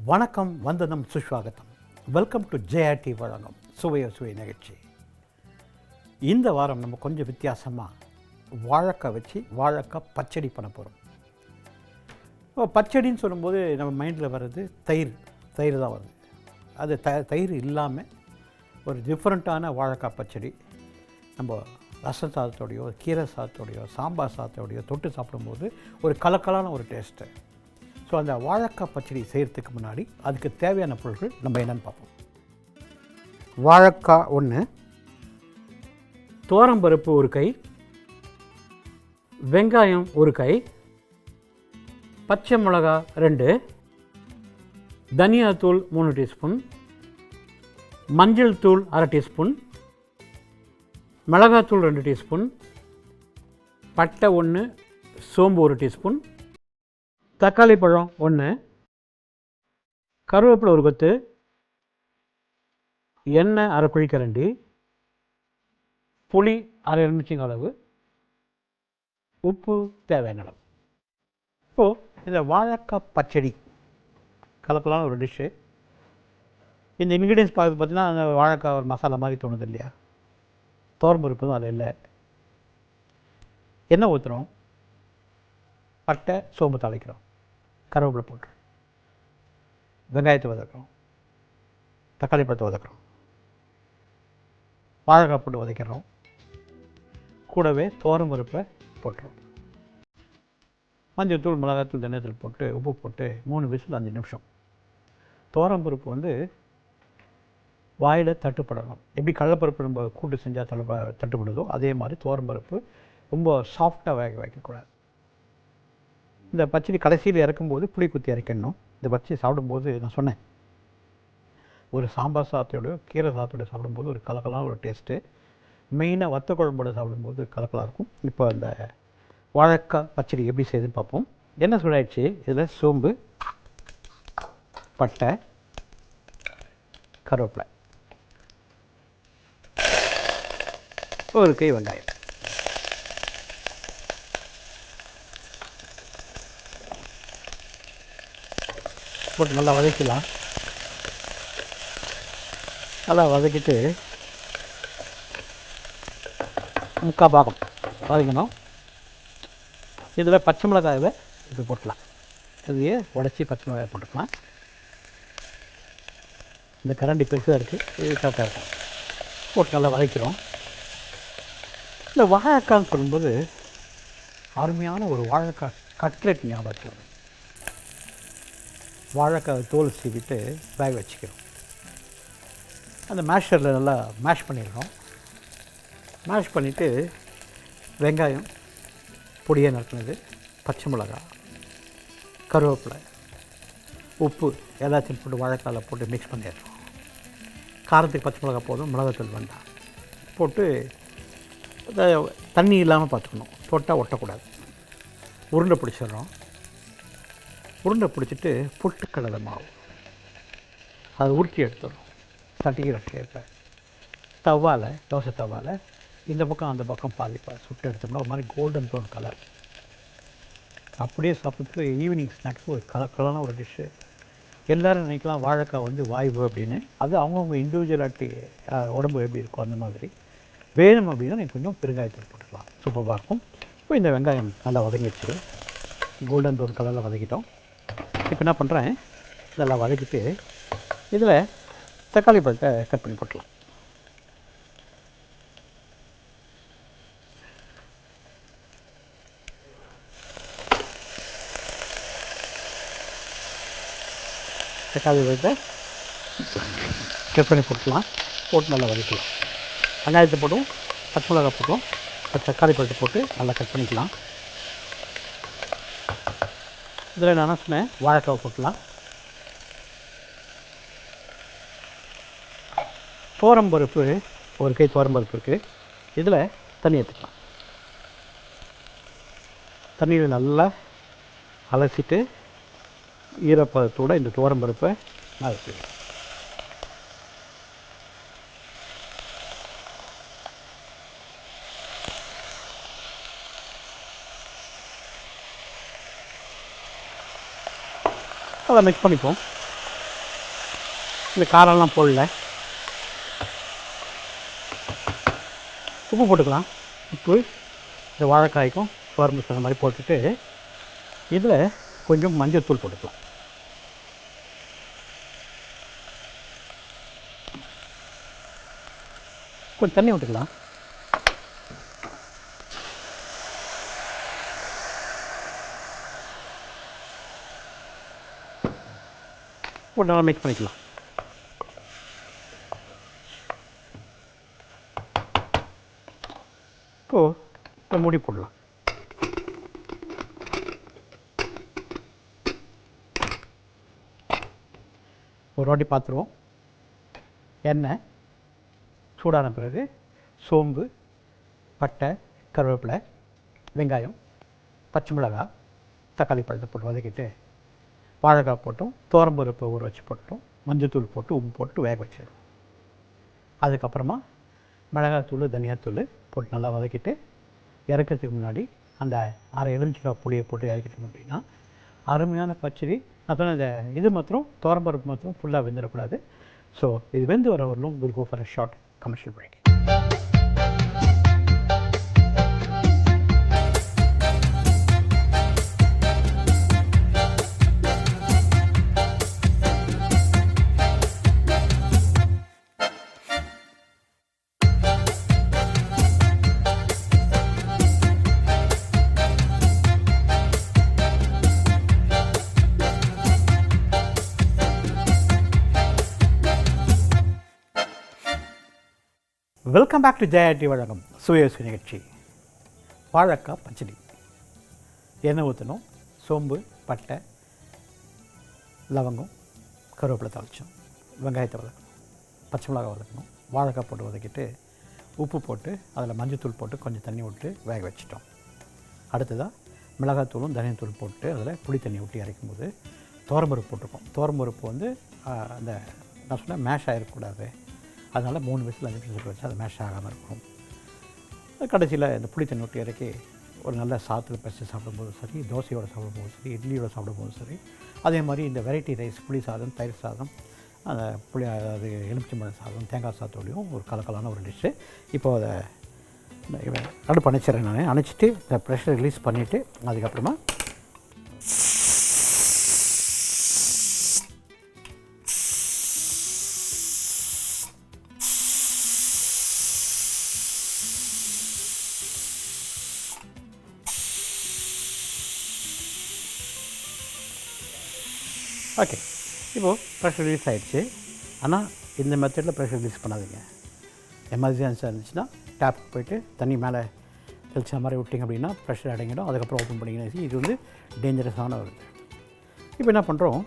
வணக்கம், வந்தனம், சுஸ்வாகத்தம். Welcome to JRD வழங்கும் சுவையோ சுவை நிகழ்ச்சி. இந்த வாரம் நம்ம கொஞ்சம் வித்தியாசமாக வாழைக்காய் வச்சு வாழைக்காய் பச்சடி பண்ண போகிறோம். இப்போ பச்சடின்னு சொல்லும்போது நம்ம மைண்டில் வர்றது தயிர் தான் வருது. அது தயிர் இல்லாமல் ஒரு டிஃப்ரெண்ட்டான வாழைக்காய் பச்சடி நம்ம ரசம் சாதத்தோடையோ, கீரை சாதத்தோடையோ, சாம்பார் சாதத்தோடையோ தொட்டு சாப்பிடும்போது ஒரு கலக்கலான ஒரு டேஸ்ட்டு. ஸோ அந்த வாழைக்காய் பச்சடி செய்கிறதுக்கு முன்னாடி அதுக்கு தேவையான பொருட்கள் நம்ம என்னென்னு பார்ப்போம். வாழைக்காய் 1, துவரம்பருப்பு 1 கை, வெங்காயம் 1 கை, பச்சை மிளகா 2, தனியாத்தூள் 3 டீஸ்பூன், மஞ்சள் தூள் 1/2 டீஸ்பூன், மிளகாத்தூள் 2 டீஸ்பூன், பட்டை 1, சோம்பு 1 டீஸ்பூன், தக்காளி பழம் 1, கருவேப்பிலை 1 கொத்து, எண்ணெய் 1/2 குழிக்கரண்டி, புளி 1/2 எலுமிச்சங்க அளவு, உப்பு தேவையான அளவு. இப்போது இந்த வாழைக்காய் பச்சடி கலக்கலான ஒரு டிஷ்ஷு. இந்த இன்க்ரீடியன்ஸ் பார்த்தீங்கன்னா அந்த வாழைக்காய் ஒரு மசாலா மாதிரி தோணுது இல்லையா? துவரம்பருப்பு தான் அதில் இல்லை. எண்ணெய் ஊற்றுறோம், பட்டை சோம்பு தாளிக்கிறோம், கருவேப்பிலை போட்டுறோம், வெங்காயத்தை வதக்குறோம், தக்காளி பழத்தை வதக்குறோம், வாழைக்காய் போட்டு வதக்கிறோம், கூடவே துவரம்பருப்பை போட்டுறோம், மஞ்சள் தூள், மிளகாத்தூள், தனியாத்தூள் போட்டு உப்பு போட்டு 3 விசில் 5 நிமிஷம். துவரம்பருப்பு வாயில் தட்டுப்படணும். எப்படி கடலைப்பருப்பு நம்ம கூட்டு செஞ்சால் தட்டுப்படுதோ அதே மாதிரி துவரம்பருப்பு ரொம்ப சாஃப்டாக வேக வைக்கக்கூடாது. இந்த பச்சடி கடைசியில் இறக்கும்போது புளி குத்தி இறக்கணும். இந்த பச்சடி சாப்பிடும்போது நான் சொன்னேன், ஒரு சாம்பார் சாதத்தோடையோ கீரை சாதத்தோட சாப்பிடும்போது ஒரு கலக்கலான ஒரு டேஸ்ட்டு. மெயினாக வத்த குழம்போட சாப்பிடும்போது கலக்கலாக இருக்கும். இப்போ அந்த வாழைக்காய் பச்சடி எப்படி செய்யுதுன்னு பார்ப்போம். என்ன சூடாயிடுச்சு, இதில் சோம்பு, பட்டை, கருவேப்பிலை, 1 கை வெங்காயம், போட்டு நல்லா வதக்கலாம். நல்லா வதக்கிட்டு முக்கால் பாகம் வதக்கணும். இதில் பச்சை மிளகாயை இது போட்டலாம். இதையே உடச்சி பச்சை மிளகாய் போட்டுக்கலாம். இந்த கரண்டி பெருசாக இருக்குது, இது கரெக்டாக இருக்கும். போட்டு நல்லா வதக்கிறோம். இந்த வாழைக்கான்னு சொல்லும்போது அருமையான ஒரு வாழைக்காய் கட்லெட் ஞாபகம். வாழைக்காய் தோல் சீவிட்டு வேக வச்சுக்கிறோம். அந்த மேஷரில் நல்லா மேஷ் பண்ணிடுறோம். மேஷ் பண்ணிவிட்டு வெங்காயம் பொடியாக நறுக்கினது, பச்சை மிளகாய், கருவேப்பிலை, உப்பு எல்லாத்தையும் போட்டு வாழைக்காயில் போட்டு மிக்ஸ் பண்ணிடுறோம். காரத்துக்கு பச்சை மிளகாய் போதும், மிளகாத்தூள் வேண்டாம். போட்டு தண்ணி இல்லாமல் பார்த்துக்கணும், தொட்டால் ஒட்டக்கூடாது. உருண்டை பிடிச்சிடுறோம். உருண்டை பிடிச்சிட்டு பொட்டுக்கடலை மாவு அதை உருட்டி எடுத்துடுறோம். தட்டிக்கிற ஷேப்பில் தவாவில், தோசை தவாவில் இந்த பக்கம் அந்த பக்கம் பாதிப்பாக சுட்டு எடுத்தோம்னா ஒரு மாதிரி கோல்டன் ப்ரௌன் கலர். அப்படியே சாப்பிட்டு ஈவினிங் ஸ்நாக்ஸ் ஒரு கலக்கலான ஒரு டிஷ்ஷு. எல்லோரும் நினைக்கலாம் வாழைக்காய் வாய்வு அப்படின்னு. அது அவங்கவுங்க இண்டிவிஜுவலாட்டி உடம்பு எப்படி இருக்கும் அந்த மாதிரி. வேணும் அப்படின்னா நீங்கள் கொஞ்சம் பெருங்காயத்தில் போட்டுக்கலாம், சூப்பராக இருக்கும். இப்போ இந்த வெங்காயம் நல்லா வதங்கிடுச்சு, கோல்டன் ப்ரௌன் கலரில் வதக்கிட்டோம். இப்போ என்ன பண்ணுறேன், இதெல்லாம் வதக்கிட்டு இதில் தக்காளி பழத்தை கட் பண்ணி போட்டலாம். தக்காளி பழத்தை கட் பண்ணி போட்டுக்கலாம். போட்டு நல்லா வதக்கலாம். வெங்காயத்தை போட்டும், பச்சை மிளகாய் போட்டும், தக்காளி பழத்தை போட்டு நல்லா கட் பண்ணிக்கலாம். இதில் நான் சொன்னேன் வாழைக்காய் போட்டலாம். துவரம்பருப்பு 1 கை துவரம்பருப்பு இருக்குது. இதில் தண்ணி எடுத்துக்கலாம். தண்ணியில் நல்லா அலசிட்டு ஈரப்பதத்தோடு இந்த துவரம்பருப்பை அலசிக்கலாம். அதை மிக்ஸ் பண்ணிப்போம். இந்த காரம்லாம் போடல. உப்பு போட்டுக்கலாம். உப்பு இந்த வாழைக்காய்க்கும் குழம்பு சொன்ன மாதிரி போட்டுட்டு இதில் கொஞ்சம் மஞ்சள் தூள் போட்டுக்கலாம். கொஞ்சம் தண்ணி விட்டுக்கலாம். ஒரு நல்லா மிக்ஸ் பண்ணிக்கலாம். இப்போ மூடி போடலாம். ஒரு வாட்டி பார்த்துருவோம். எண்ணெய் சூடான பிறகு சோம்பு, பட்டை, கருவேப்பிலை, வெங்காயம், பச்சை மிளகாய், தக்காளி பழத்தை போட்டு வதக்கிட்டு வாழைக்காய் போட்டும் துவரம்பருப்பை ஊற வச்சு போட்டோம், மஞ்சத்தூள் போட்டு உப்பு போட்டு வேக வச்சிடும். அதுக்கப்புறமா மிளகாத்தூள், தனியாத்தூள் போட்டு நல்லா வதக்கிட்டு இறக்கிறதுக்கு முன்னாடி அந்த அரை எலுமிச்சக்காய் புளியை போட்டு இறக்கிட்டோம் அப்படின்னா அருமையான பச்சடி. அப்புறம் இந்த இது மாத்திரம் துவரம்பருப்பு மாத்திரம் ஃபுல்லாக வெந்துடக்கூடாது. ஸோ இது வெந்து வர வரலும் we'll go for a short commercial break. Welcome back to ஜெயடி வழங்கும் சுயசு நிகழ்ச்சி. வாழைக்காய் பச்சடி. எண்ணெய் ஊற்றணும், சோம்பு, பட்டை, லவங்கம், கருவேப்பிலை தாளிச்சோம், வெங்காயத்தை வதக்கணும், பச்சை மிளகாய் வதக்கணும், வாழைக்காய் போட்டு வதக்கிட்டு உப்பு போட்டு அதில் மஞ்சத்தூள் போட்டு கொஞ்சம் தண்ணி விட்டு வேக வச்சிட்டோம். அடுத்ததாக மிளகாத்தூளும் தனியாத்தூள் போட்டு அதில் புளி தண்ணி ஊற்றி இறக்கும்போது துவரம்பருப்பு போட்டிருக்கோம். துவரம்பருப்பு வந்து அந்த நான் சொன்னேன் மேஷ் ஆகிடக்கூடாது, அதனால் 3 விசில் 5 விசில் வச்சு அது மேஷ் ஆகாமல் இருக்கும். கடைசியில் இந்த புளி தண்ணி விட்டு இறக்கி ஒரு நல்ல சாத்தில் பறித்து சாப்பிடும்போது சரி, தோசையோடு சாப்பிடும்போது சரி, இட்லியோடு சாப்பிடும்போது சரி, அதே மாதிரி இந்த வெரைட்டி ரைஸ், புளி சாதம், தயிர் சாதம், அந்த புளி அது எலுமிச்சம்பழம் சாதம், தேங்காய் சாதத்தோடையும் ஒரு கலக்கலான ஒரு டிஷ்ஷு. இப்போது அதை அடுப்பு அணைச்சிட்றேன். நான் அணைச்சிட்டு இந்த ப்ரெஷர் ரிலீஸ் பண்ணிவிட்டு அதுக்கப்புறமா ஓகே. இப்போது ப்ரெஷர் ரிலீஸ் ஆகிடுச்சு. ஆனால் இந்த மெத்தடில் ப்ரெஷர் ரிலீஸ் பண்ணாதீங்க. எமர்ஜென்சியாக இருந்துச்சுன்னா டேப் போய்ட்டு தண்ணி மேலே தெளிச்ச மாதிரி விட்டிங்க அப்படின்னா ப்ரெஷர் அடங்கிடும். அதுக்கப்புறம் ஓப்பன் பண்ணிங்கன்னா இது வந்து டேஞ்சரஸான ஒரு இது. இப்போ என்ன பண்ணுறோம்,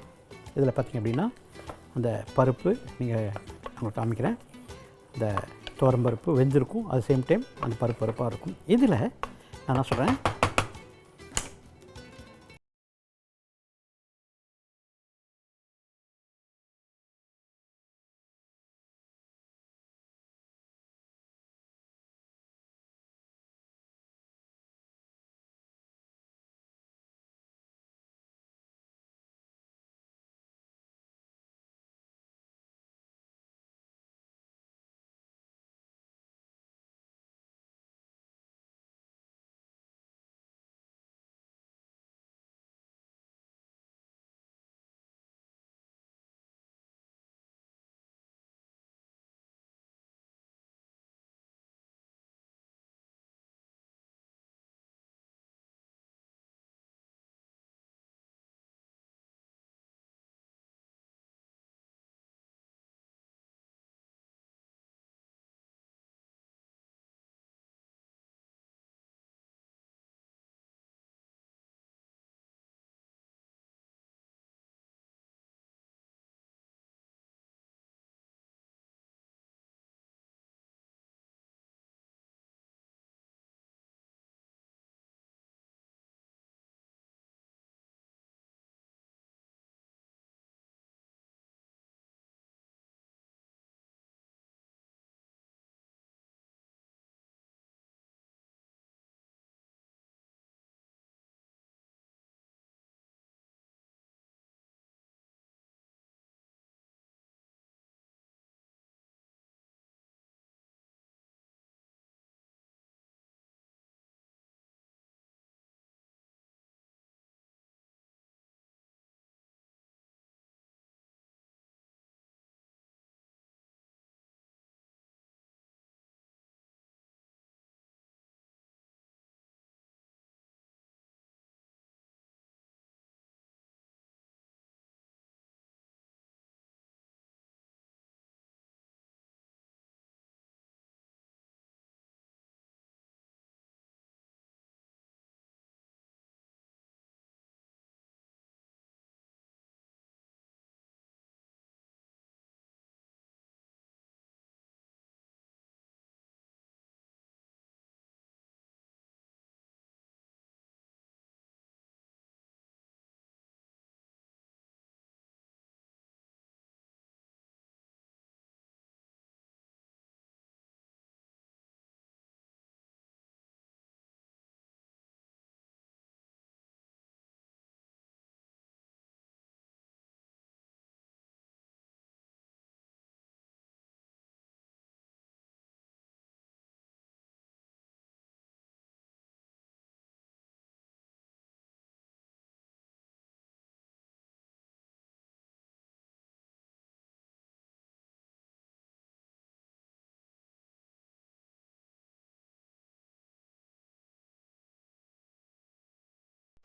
இதில் பார்த்திங்க அப்படின்னா அந்த பருப்பு நீங்கள் உங்களுக்கு காமிக்கிறேன். இந்த துவரம்பருப்பு வெந்திருக்கும், அது சேம் டைம் அந்த பருப்பாக இருக்கும். இதில் நான் என்ன சொல்கிறேன்,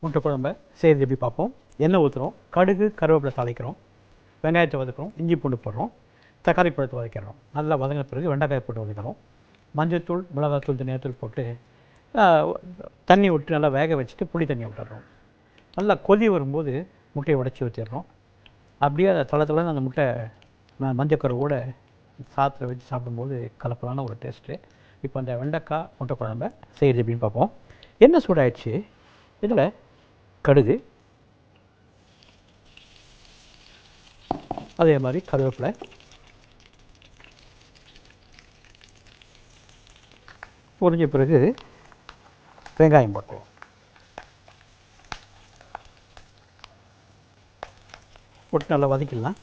முட்டை குழம்ப செய்கிறது எப்படி பார்ப்போம். எண்ணெய் ஊற்றுறோம், கடுகு கருவேப்பிலை தாளிக்கிறோம், வெங்காயத்தை வதக்குறோம், இஞ்சி பூண்டு போடுறோம், தக்காளி பழத்தை வதக்கிடுறோம். நல்லா வதங்கின பிறகு வெண்டைக்காய் போட்டு வதக்கிறோம், மஞ்சள்தூள் மிளகாத்தூள் தனியாத்தூள் போட்டு தண்ணி விட்டு நல்லா வேக வச்சுட்டு புளி தண்ணி விட்டுறோம். நல்லா கொதி வரும்போது முட்டையை உடச்சி ஊற்றிடுறோம். அப்படியே அதை தளத்தில் அந்த முட்டை மஞ்சக்கருவோட சாத்தில் வச்சு சாப்பிடும்போது கலப்பலான ஒரு டேஸ்ட்டு. இப்போ அந்த வெண்டைக்காய் முட்டை குழம்ப செய்கிறது எப்படின்னு பார்ப்போம். எண்ணெய் சூடாயிடுச்சு. இதில் கடுகு, அதே மாதிரி கருவேப்பிலை, பொரிஞ்ச பிறகு வெங்காயம் போட்டுருவோம். போட்டு நல்லா வதக்கிடலாம்.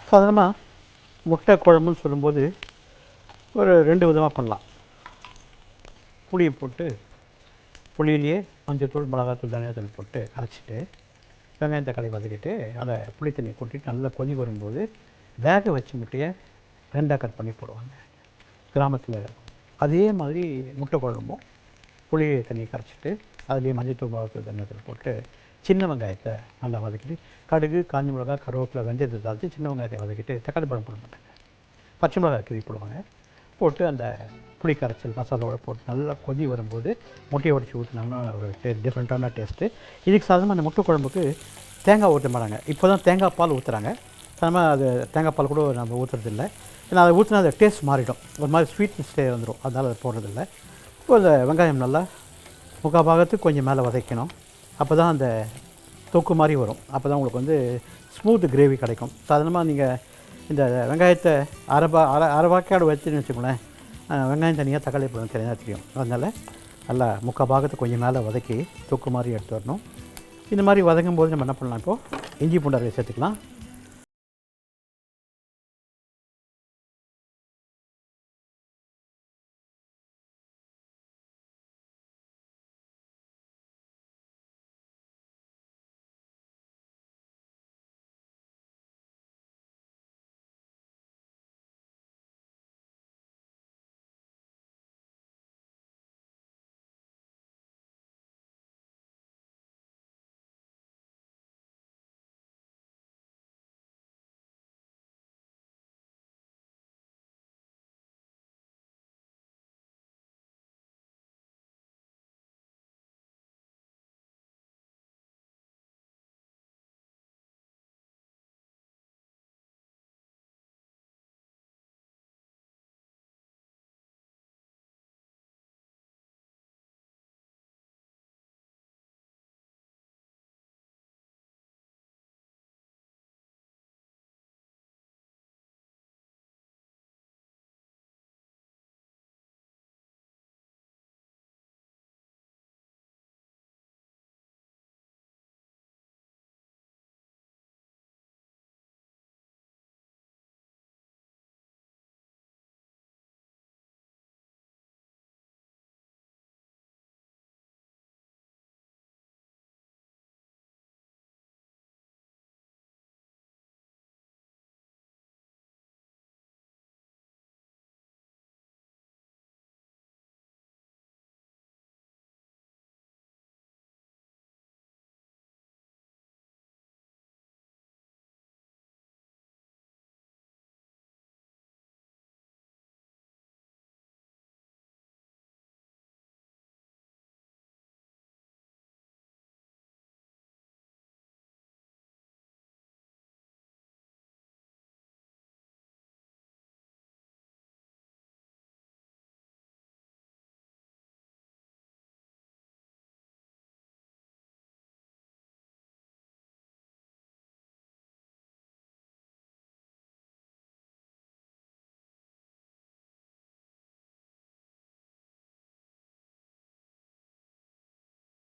சாதாரணமாக முட்டை குழம்புன்னு சொல்லும்போது ஒரு 2 விதமாக பண்ணலாம். புளியை போட்டு புளியிலேயே மஞ்சள்தூள் மிளகாத்தூள் தனியாத்தூள் போட்டு அரைச்சிட்டு வெங்காயம் தக்காளி வதக்கிட்டு அதை புளி தண்ணி கொட்டிட்டு நல்லா கொதி வரும்போது வேக வச்சு முட்டையை 2ஆக கட் பண்ணி போடுவாங்க கிராமத்தில். அதே மாதிரி முட்டை குழம்பும் புளி தண்ணியை கரைச்சிட்டு அதுலேயே மஞ்சள்தூள் மிளகாத்தூள் தனியாத்தூள் போட்டு சின்ன வெங்காயத்தை நல்லா வதக்கிட்டு கடுகு காஞ்சி மிளகா கருவேப்பிலை வெந்தயத்தை தாழ்த்தி சின்ன வெங்காயத்தை வதக்கிட்டு தக்காளி பழம் போட மாட்டாங்க, பச்சை மிளகாய் கிளி போடுவாங்க. போட்டு அந்த புளி கரைச்சல் மசாலாவோட போட்டு நல்லா கொதி வரும்போது முட்டையை உடச்சி ஊற்றினாங்கன்னா ஒரு டிஃப்ரெண்ட்டான டேஸ்ட்டு. இதுக்கு சாதாரணமாக அந்த முட்டை குழம்புக்கு தேங்காய் ஊற்ற மாட்டாங்க. இப்போ தான் தேங்காய் பால் ஊற்றுறாங்க. சாதாரணமாக அது தேங்காய் பால் கூட நம்ம ஊற்றுறதில்ல. ஏன்னா அதை ஊற்றினா அந்த டேஸ்ட் மாறிடும், ஒரு மாதிரி ஸ்வீட்னஸ் வந்துடும். அதனால் அதை போடுறதில்ல. இப்போ அந்த வெங்காயம் நல்லா முக்கால் பாகத்துக்கு கொஞ்சம் மேலே வதக்கணும். அப்போ தான் அந்த தொக்கு மாதிரி வரும். அப்போ தான் உங்களுக்கு வந்து ஸ்மூத் கிரேவி கிடைக்கும். சாதாரணமாக நீங்கள் இந்த வெங்காயத்தை அரைவாக்காடு வச்சுன்னு வச்சுக்கோங்களேன், வெங்காயம் தனியாக தக்காளி பழம் தனியாக தெரியும். அதனால் நல்லா முக்கால் பாகத்தை கொஞ்சம் மேலே வதக்கி தொக்கு மாதிரி எடுத்து வரணும். இந்த மாதிரி வதங்கும் போது நம்ம என்ன பண்ணலாம், இப்போது இஞ்சி பூண்டு அரையை சேர்த்துக்கலாம்.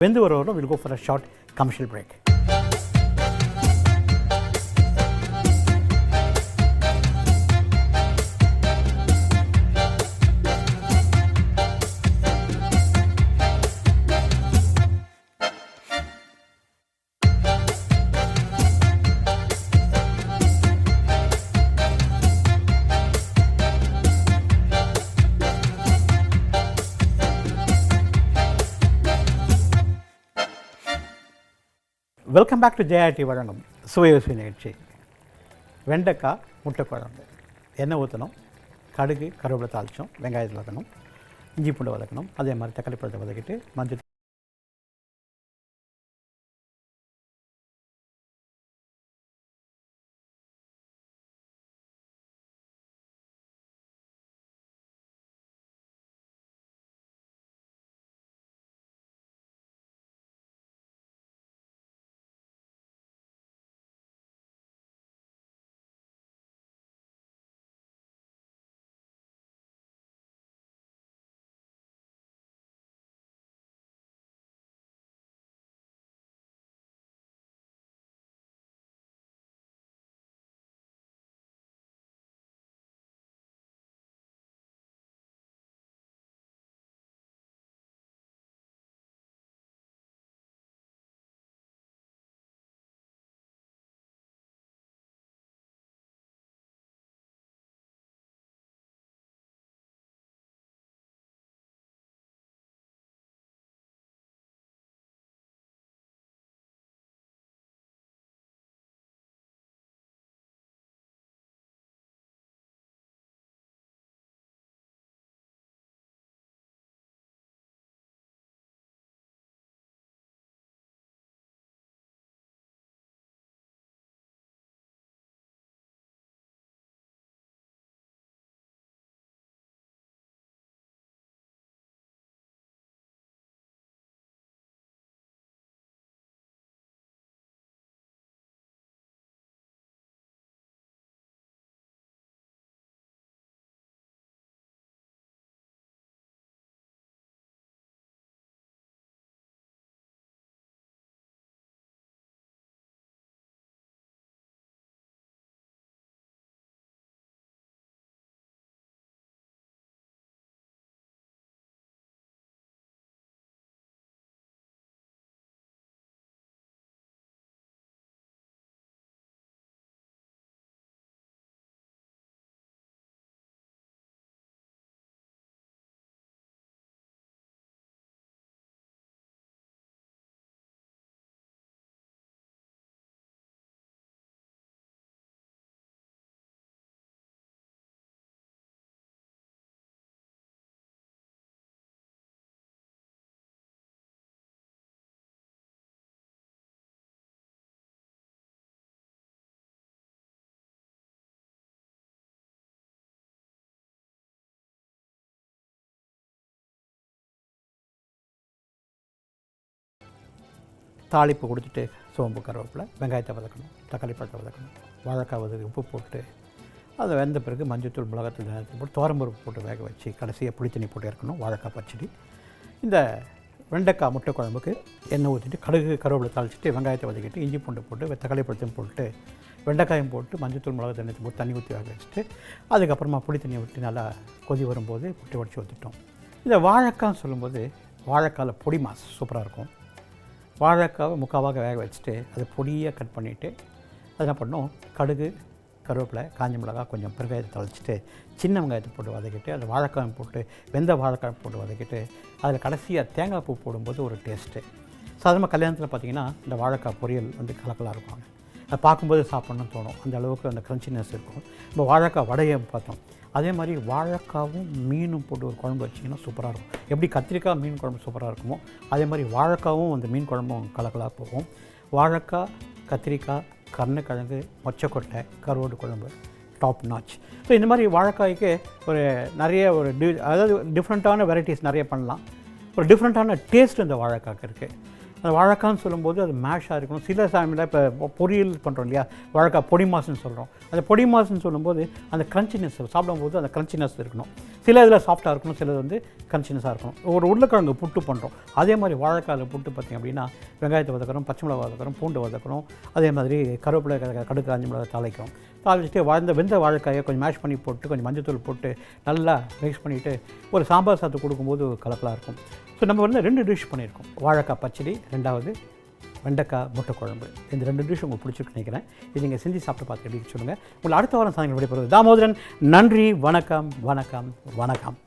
வெந்து வரவரை we'll go for a short commercial break. Welcome back to JRD வழங்கும் சுவையோசி நிகழ்ச்சி. வெண்டைக்காய் முட்டை குழம்பு. எண்ணெய் ஊற்றணும், கடுகு கருவேப்பிலை தாளிச்சோம், வெங்காயத்தில் வதக்கணும், இஞ்சி பூண்டு வதக்கணும், அதே மாதிரி தக்காளி பழத்தை வதக்கிட்டு மஞ்சள் தாளிப்பு கொடுத்துட்டு சோம்பு கருவேப்பிலை வெங்காயத்தை வதக்கணும், தக்காளி பழத்தை வதக்கணும், வாழைக்காய் வதக்கி உப்பு போட்டு அதை வெந்த பிறகு மஞ்சத்தூள் மிளகாத்தூள் தனியாத்தூள் போட்டு துவரம்பருப்பு போட்டு வேக வச்சு கடைசியாக புளித்தண்ணி போட்டு இறக்கணும். வாழைக்காய் பச்சடி. இந்த வெண்டைக்காய் முட்டை குழம்புக்கு எண்ணெய் ஊற்றிட்டு கடுகு கருவேப்பிலை தாளிச்சிட்டு வெங்காயத்தை வதக்கிட்டு இஞ்சி பூண்டு போட்டு தக்காளி பழத்தையும் போட்டு வெண்டைக்காயும் போட்டு மஞ்சத்தூள் மிளகா தண்ணி போட்டு தண்ணி ஊற்றி வேக வச்சுட்டு அதுக்கப்புறமா புளி தண்ணியை விட்டு நல்லா கொதி வரும்போது புட்டி உடச்சி ஊற்றிட்டோம். இந்த வாழைக்கான்னு சொல்லும்போது வாழைக்காயில் பொடி மாஸ் சூப்பராக இருக்கும். வாழைக்காவை முக்காவாக வேக வச்சுட்டு அதை பொடியாக கட் பண்ணிவிட்டு அது என்ன பண்ணோம், கடுகு கருவேப்பிலை காஞ்ச மிளகா கொஞ்சம் பெருங்காயத்தை தளிச்சிட்டு சின்ன வெங்காயத்தை போட்டு வதக்கிட்டு அந்த வாழைக்காய் போட்டு வெந்த வாழைக்காய் போட்டு வதக்கிட்டு அதில் கடைசியாக தேங்காய் பூ போடும்போது ஒரு டேஸ்ட்டு. சாதாரணமாக கல்யாணத்தில் பார்த்திங்கன்னா இந்த வாழைக்காய் பொரியல் வந்து கலக்கலாக இருக்கும். அதை பார்க்கும்போது சாப்பிட்ணுன்னு தோணும். அந்த அளவுக்கு அந்த க்ரன்ச்சினஸ் இருக்கும். இப்போ வாழைக்காய் வடையை பார்த்தோம், அதே மாதிரி வாழைக்காவும் மீனும் போட்டு ஒரு குழம்பு வச்சிங்கன்னா சூப்பராக இருக்கும். எப்படி கத்திரிக்காய் மீன் குழம்பு சூப்பராக இருக்குமோ அதே மாதிரி வாழைக்காவும் அந்த மீன் குழம்பும் கலக்கலாக போகும். வாழைக்காய், கத்திரிக்காய், கருணக்கிழங்கு, மொச்சக்கொட்டை, கருவாடு குழம்பு டாப் நாச். ஸோ இந்த மாதிரி வாழைக்காய்க்கு ஒரு நிறைய அதாவது டிஃப்ரெண்ட்டான வெரைட்டிஸ் நிறைய பண்ணலாம். ஒரு டிஃப்ரெண்ட்டான டேஸ்ட் இந்த வாழைக்காய்க்கு இருக்குது. அந்த வாழைக்கான்னு சொல்லும்போது அது மேஷாக இருக்கணும். சில சமயத்தில் இப்போ பொரியல் பண்ணுறோம் இல்லையா, வாழைக்காய் பொடி மாசுன்னு சொல்கிறோம். அந்த பொடி மாசுன்னு சொல்லும்போது அந்த க்ரன்ச்சினஸ் சாப்பிடும்போது அந்த க்ரன்ச்சினஸ் இருக்கணும். சில இதில் சாஃப்ட்டாக இருக்கணும், சிலது வந்து க்ரன்ச்சினஸாக இருக்கணும். ஒரு உருளைக்கிழங்கு புட்டு பண்ணுறோம், அதே மாதிரி வாழைக்காயில் புட்டு பார்த்திங்க அப்படின்னா வெங்காயத்தை வதக்கிறோம், பச்சை மிளகா வதக்கிறோம், பூண்டு வதக்கிறோம், அதே மாதிரி கருவேப்பிலை கடுகு காஞ்ச மிளகா தாளிக்கிறோம். தாளிச்சுட்டு வெந்த வாழைக்காயை கொஞ்சம் மேஷ் பண்ணி போட்டு கொஞ்சம் மஞ்சத்தூள் போட்டு நல்லா மிக்ஸ் பண்ணிவிட்டு ஒரு சாம்பார் சாத்து கொடுக்கும்போது கலக்கலாக இருக்கும். ஸோ நம்ம வந்து 2 டிஷ் பண்ணியிருக்கோம். வாழைக்காய் பச்சடி, 2வது வெண்டைக்காய் முட்டை குழம்பு. இந்த 2 டிஷ் உங்களுக்கு பிடிச்சிருக்கு நினைக்கிறேன். இது நீங்கள் செஞ்சு சாப்பிட்டு பார்த்து எப்படி சொல்லுங்கள். உங்களை அடுத்த வாரம் சாயங்காலம் விடைபெறுவது தாமோதரன். நன்றி, வணக்கம், வணக்கம், வணக்கம்.